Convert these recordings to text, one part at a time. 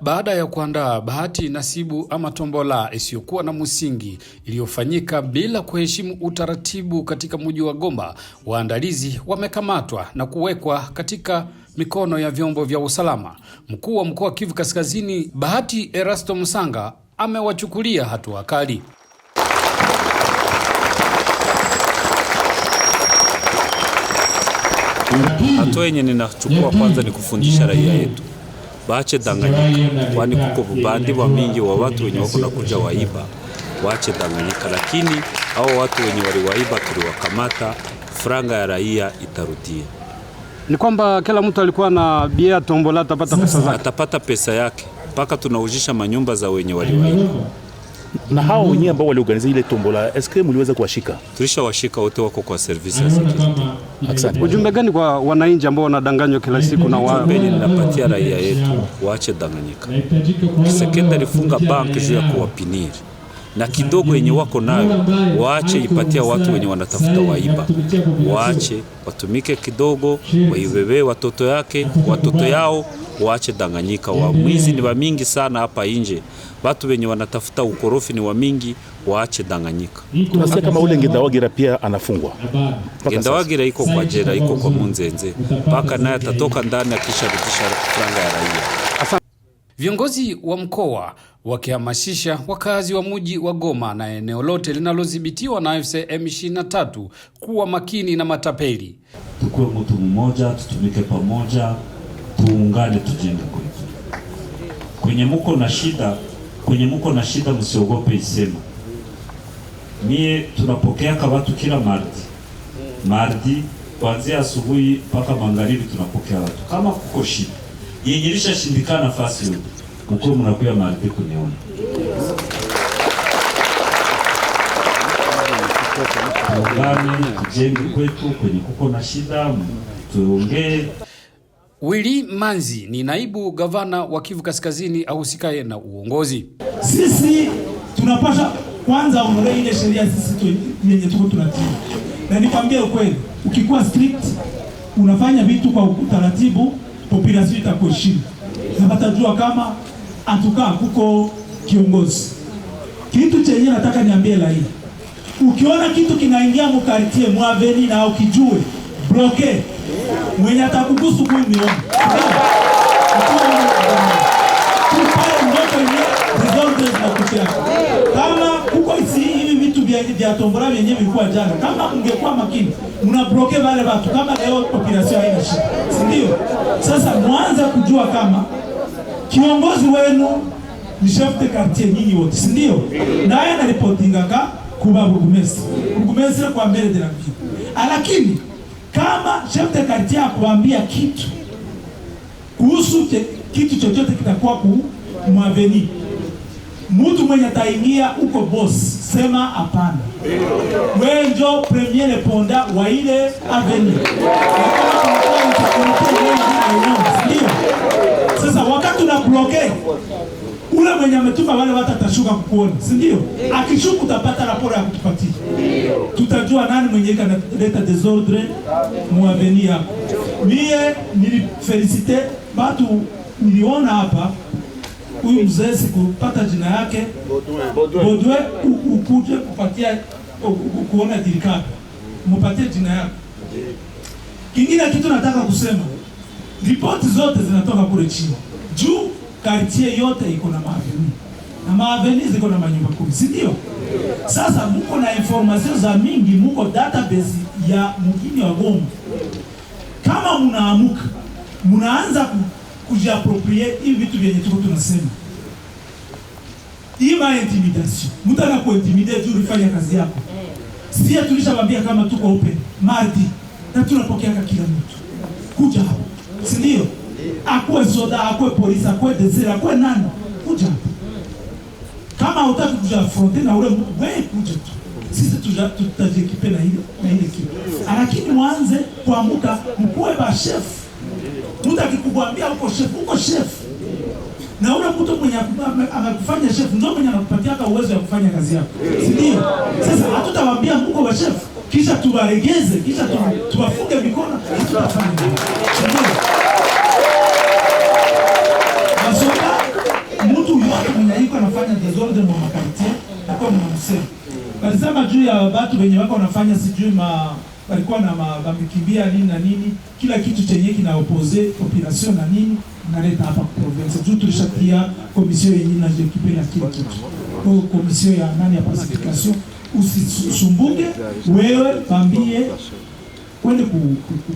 Baada ya kuandaa bahati nasibu ama tombola isiyokuwa na msingi iliyofanyika bila kuheshimu utaratibu katika mji wa Goma, waandalizi wamekamatwa na kuwekwa katika mikono ya vyombo vya usalama. Mkuu wa mkoa wa Kivu Kaskazini, Bahati Erasto Musanga, amewachukulia hatua kali. Hatua yenye ninachukua kwanza ni kufundisha raia yetu waache danganyika, kwani kuko bubandi wa mingi wa watu wenye wako nakuja waiba. Waache danganyika, lakini hao watu wenye waliwaiba tuliwakamata, franga ya raia itarudia. Ni kwamba kila mtu alikuwa na bia tombola atapata pesa zake. Atapata pesa yake mpaka tunaujisha manyumba za wenye waliwaiba. Na hao wenyewe ambao waliorganize ile tombola, eske mliweza kuwashika? Tulishawashika wote, wako kwa service ya security. Asante. Ujumbe gani kwa wananchi ambao wanadanganywa kila siku na wao? Ujumbe ninapatia raia yetu, waache danganyika. Kisekenda alifunga banki juu ya kuwapiniri. Na kidogo yenye wako nayo, waache ipatia watu wenye wanatafuta waiba. Waache watumike kidogo, waibebe watoto yao, waache danganyika. Wamwizi ni wa mingi sana hapa nje. Watu wenye wanatafuta ukorofi ni wa mingi, waache danganyika. Tunasikia kama ule Ngendawagira pia anafungwa. Ngendawagira iko kwa jela, iko kwa Munzenze. Paka naye atatoka ndani akisharudisha franga ya raia. Viongozi wa mkoa wakihamasisha wakazi wa mji wa Goma na eneo lote linalodhibitiwa na AFC M23 kuwa makini na matapeli. Tukue mtu mmoja, tutumike pamoja, tuungane, tujenge kwetu. Kwenye muko na shida msiogope isema. Mie tunapokea kwa watu kila mardi kuanzia asubuhi mpaka magharibi tunapokea watu. Kama kuko shida yenye ilishashindikana nafasi yote, mkuu mnakuya mardi kuniona. Tuungane, tujenge kwetu, kwenye kuko na shida tuongee. Willy Manzi ni naibu gavana wa Kivu Kaskazini ahusikaye na uongozi. Sisi tunapasha kwanza ongolee ile sheria sisi yenye tuko tunatii. Na nikwambie ukweli, ukikuwa strict unafanya vitu kwa utaratibu, population itakuheshimu. Na watajua kama atukaa kuko kiongozi. Kitu chenye nataka niambie la hii. Ukiona kitu kinaingia mkartie mwaveni na ukijue, bloke. Mwenye atakugusu kwa mioni. Kama kuko hivi vitu vya tombola vyenyewe vilikuwa jana, kama ungekuwa makini, mnabloke wale watu kama leo population haina shida. Si ndio? Sasa mwanza kujua kama kiongozi wenu ni chef de quartier nyinyi wote, si ndio? Naye anaripotingaka kuba burgomestre kwa mbele de la ville. Lakini kama chef de quartier akuambia kitu kuhusu kitu chochote kitakuwa kumwaveni, mtu mwenye ataingia uko boss, sema hapana. Wewe ndio premier répondant wa ile avenue. Sasa wakati una bloquer ule mwenye ametuma wale watu atashuka kukuona, si ndio? Akishuka utapata raporo ya kutupatia. Tutajua nani mwenye kanaleta desordre muaveni yako. Mie nilifelicite watu niliona hapa, huyu mzee sikupata jina yake, Bodwe ukuje kupatia kuona dirikapa. Mupatie jina yako. Kingine kitu nataka kusema, ripoti zote zinatoka kule chini. Juu quartier yote iko na maaveni. Na maaveni ziko na manyumba 10, si ndio? Sasa mko na information za mingi, mko database ya mjini wa Goma. Kama mnaamuka, mnaanza kujiapproprier hivi vitu vyenye tuko tunasema. Hii ma intimidation. Mtu anakuintimidate juu ulifanya kazi yako. Sisi tulishawaambia kama tuko open mardi na tunapokea kila mtu. Kuja hapo. Si ndio? Akwe soda, akwe polisi, akwe desert, akwe nani, kuja. Kama hutaki kuja affronte na ule mtu, wewe kuja tu. Sisi tutajikipe na ile kitu. Lakini mwanze kuamuka mkuwe ba chef. Mtu akikuambia uko chef. Na ule mtu mwenye amekufanya chef ndio mwenye anakupatia uwezo wa kufanya kazi yako. Si ndio? Sasa hatutawaambia mko ba chef, kisha tuwaregeze, kisha tuwafunge mikono, hatutafanya. mnamsema. Walisema juu ya watu wenye wako wanafanya sijui walikuwa na wamekimbia nini na nini, kila kitu chenye kina opose population na nini naleta hapa province. Juu tulishatia commission yenyewe na jikipe na kila kitu. Kwa commission ya nani ya pacification, usisumbuke wewe, pambie kwende ku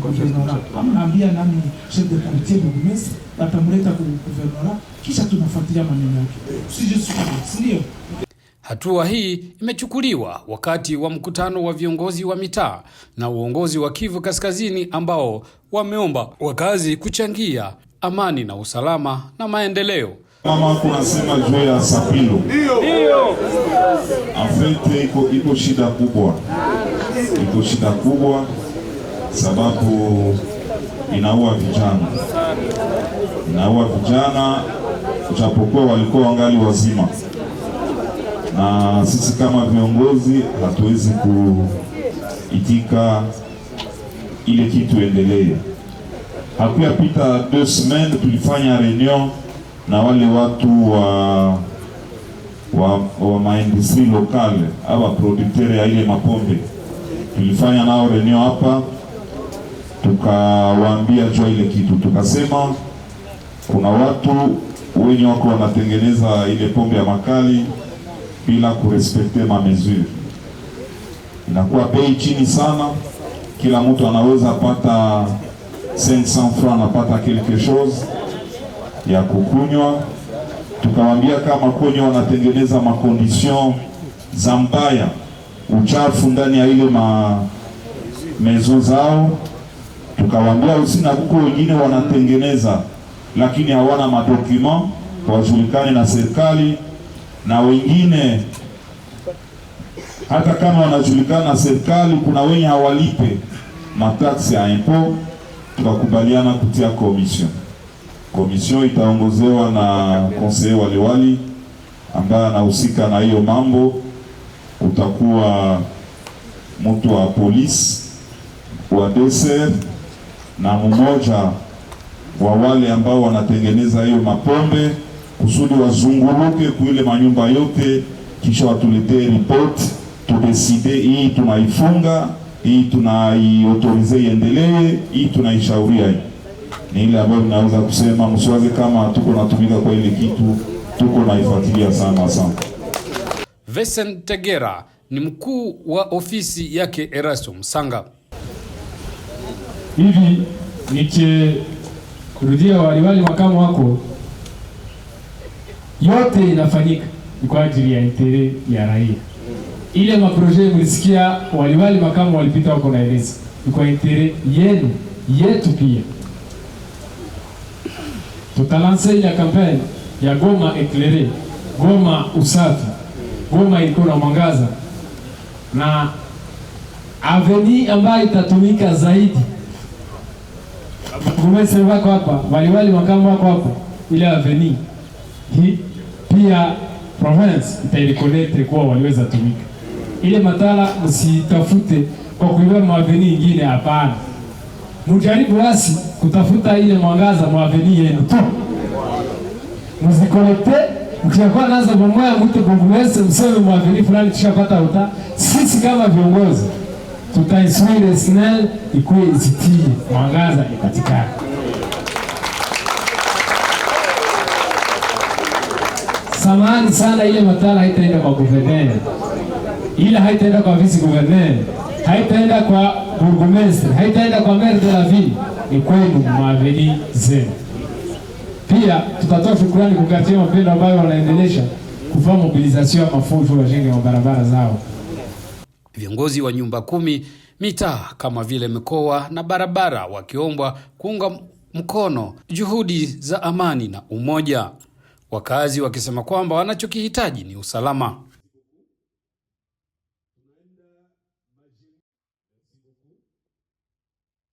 gouvernement. Naambia nani chef de quartier bourgmestre batamleta ku gouvernement, kisha tunafuatilia maneno yake. Sio? Hatua hii imechukuliwa wakati wa mkutano wa viongozi wa mitaa na uongozi wa Kivu Kaskazini ambao wameomba wakazi kuchangia amani na usalama na maendeleo. Mama kunasema juu ya Sapilo. Ndio. Afete iko shida kubwa. Iko shida kubwa sababu inaua vijana. Inaua vijana japokuwa walikuwa wangali wazima. Na sisi kama viongozi hatuwezi kuitika ile kitu endelee. Hakuyapita 2 semaines tulifanya reunion na wale watu wa maindustrie lokale aba producteur ya ile mapombe. Tulifanya nao reunion hapa, tukawaambia jua ile kitu, tukasema kuna watu wenye wako wanatengeneza ile pombe ya makali bila kurespekte ma mesure. Inakuwa bei chini sana, kila mtu anaweza pata 500 francs, anapata quelque chose ya kukunywa. Tukawaambia kama kwenye wanatengeneza makondition za mbaya, uchafu ndani ya ile mezo zao. Tukawaambia usina kuko wengine wanatengeneza lakini hawana madocument wajulikane na serikali, na wengine hata kama wanajulikana na serikali kuna wenye hawalipe mataksi ya impôt. Tukakubaliana kutia commission. Commission itaongozewa na conseiller waliwali ambaye anahusika na hiyo mambo. Utakuwa mtu wa polisi, wa DSR na mmoja wa wale ambao wanatengeneza hiyo mapombe, kusudi wazunguluke kuile manyumba yote, kisha watuletee report, tudeside hii tunaifunga, hii tunaiautorize iendelee, hii tunaishauria. Ni ile ambayo ninaweza kusema, msiwaze kama tuko natumika kwa ile kitu, tuko naifuatilia sana sana. Vincent Tegera ni mkuu wa ofisi yake Erasto Msanga. Hivi niche kurudia waliwali makamu wako, yote inafanyika ni kwa ajili ya intere ya raia. Ile maproje mlisikia waliwali makamu walipita wako na eleza ni kwa intere yenu, yetu pia. Tutalansa ile kampeni ya Goma Eclairé, Goma usafi, Goma iko na mwangaza, na aveni ambayo itatumika zaidi. Kumese wako hapa, waliwali makamu wako hapa, ile aveni hii pia province itaireconnect kwa waliweza tumika. Ile matala msitafute kwa kuiba maveni nyingine, hapana. Mjaribu basi kutafuta ile mwangaza maveni yenu tu. Msikolekte, mkiakuwa naanza bomoa mtu kumwese mseme maveni fulani tushapata uta. Sisi kama viongozi tutaiswire SNEL ikuwe isitie mwangaza ipatikane. Samahani sana, ile matala haitaenda kwa gouverneur, ile haitaenda kwa vice gouverneur, haitaenda kwa bourgmestre, haitaenda kwa maire de la ville, ni kwenu maveni zenu. Pia tutatoa shukrani kwa quartier Mapendo ambayo wanaendelesha kufanya mobilisation ya mafunzo wajenge wa barabara zao. Viongozi wa nyumba 10 mitaa kama vile mikoa na barabara wakiombwa kuunga mkono juhudi za amani na umoja. Wakazi wakisema kwamba wanachokihitaji ni usalama.